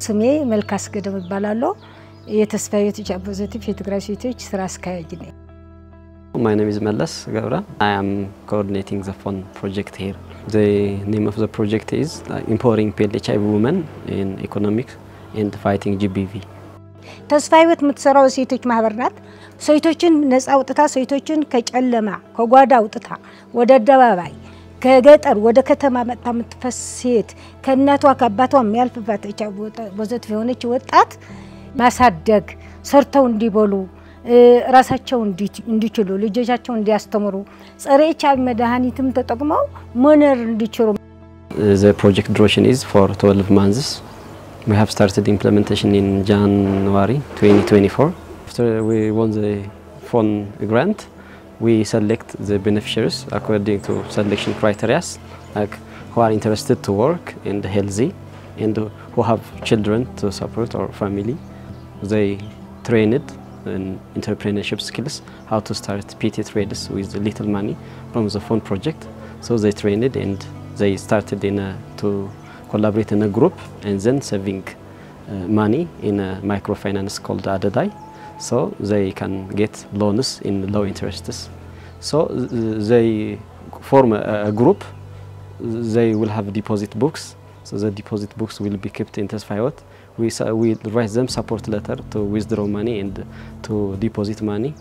ስሜ መልካስ ገደም ይባላልው የተስፋዬት ፖዚቲቭ የትግራይ ሴቶች ስራ አስኪያጅ ነኝ My name is Melas Gavra. I am coordinating the fund project here. The name of the project is Empowering PLHIV Women in Economics and Fighting GBV. ተስፋዬት የምትሰራው ሴቶች ማህበር ናት ሴቶችን ነፃ አውጥታ ሴቶችን ከጨለማ ከጓዳ አውጥታ ወደ አደባባይ ከገጠር ወደ ከተማ መጣ የምትፈስት ከእናቷ ከአባቷ የሚያልፍባት ፖዚቲቭ የሆነች ወጣት ማሳደግ ሰርተው እንዲበሉ ራሳቸው እንዲችሉ ልጆቻቸው እንዲያስተምሩ ጸረ ኤችአይቪ መድኃኒትም ተጠቅመው መኖር እንዲችሉ The project duration is for 12 months. We have started implementation in January 2024. After we won the fund grant, we select the beneficiaries according to selection criteria, like who are interested to work and healthy and who have children to support our family. They trained in entrepreneurship skills, how to start PT trades with little money from the fund project. So they trained and they started to collaborate in a group and then saving money in a microfinance called Adadai. So they can get loans in low interests. So they form a group. They will have deposit books. So the deposit books will be kept in Tesfayot. We write them support letter to withdraw money and to deposit money.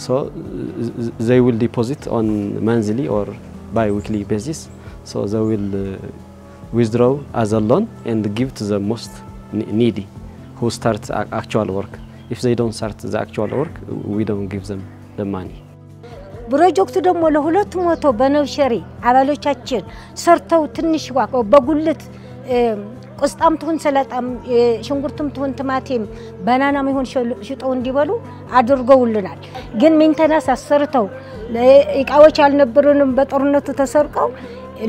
So they will deposit on monthly or bi-weekly basis. So they will withdraw as a loan and give to the most needy who start actual work. If they don't start the actual work, we don't give them the money. ፕሮጀክቱ ደግሞ ለ200 በነብሸሪ አባሎቻችን ሰርተው ትንሽ ዋቆ በጉልት ቆስጣም ትሁን ሰላጣም ሽንኩርትም ትሁን ቲማቲም ባናናም ይሁን ሽጠው እንዲበሉ አድርገውልናል ግን ሜንተናንስ አሰርተው እቃዎች አልነበሩንም በጦርነቱ ተሰርቀው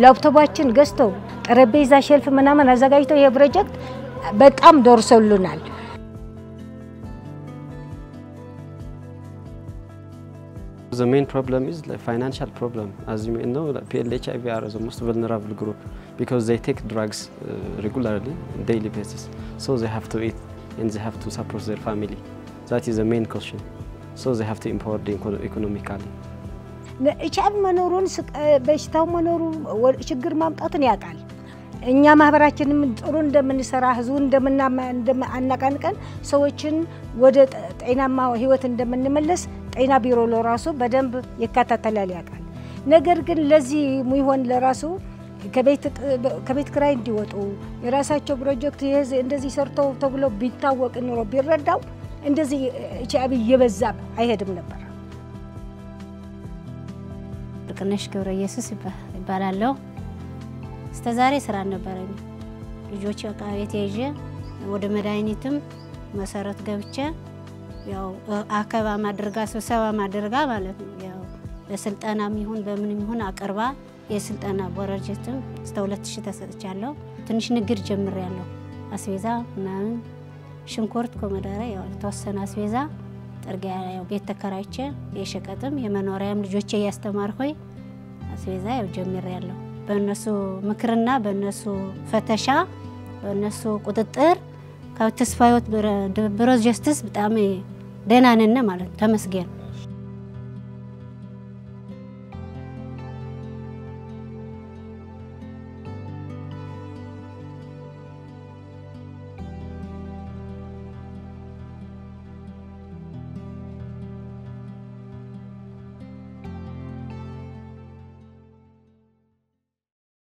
ላፕቶፓችን ገዝተው ጠረጴዛ ሼልፍ ምናምን አዘጋጅተው የፕሮጀክት በጣም ደርሰውልናል The main problem is the financial problem. As you know, PLHIV are the most vulnerable group because they take drugs regularly, on daily basis. So they have to eat and they have to support their family. That is the main question. So they have to empower them economically. ለኤችአይቪ መኖሩን በሽታው መኖሩ ችግር ማምጣቱን ያውቃል እኛ ማህበራችንም ጥሩ እንደምንሰራ ህዝቡን እንደምናናቀንቀን ሰዎችን ወደ ጤናማ ህይወት እንደምንመለስ ጤና ቢሮ ለራሱ በደንብ ይከታተላል ያውቃል ነገር ግን ለዚህ ሙይሆን ለራሱ ከቤት ክራይ እንዲወጡ የራሳቸው ፕሮጀክት እንደዚህ ሰርተው ተብሎ ቢታወቅ ነው ቢረዳው እንደዚህ ኤችአይቪ እየበዛብ አይሄድም ነበር ቅነሽ ገብረ ኢየሱስ ይባላልው እስከዛሬ ስራ ነበረኝ ልጆች አቃቤት ይዤ ወደ መድኃኒትም መሰረት ገብቼ ያው አከባ ማድረጋ ስብሰባ ማድረጋ ማለት ነው ያው በስልጣናም ይሁን በምንም ይሁን አቀርባ የስልጣና ቦራጀትም እስከ 2000 ተሰጥቻለሁ ትንሽ ንግድ ጀምሬያለሁ አስቤዛ ምናምን ሽንኩርት ኮመዳራ ያው ተወሰነ አስቤዛ ጥርጋ ያው ቤት ተከራይቼ የሸቀጥም የመኖሪያም ልጆቼ ያስተማርኩኝ አስቤዛ ያው ጀምሬያለሁ በእነሱ ምክርና በእነሱ ፈተሻ በእነሱ ቁጥጥር ከተስፋዬት ፕሮጀክትስ በጣም ደህና ነን ማለት ተመስገን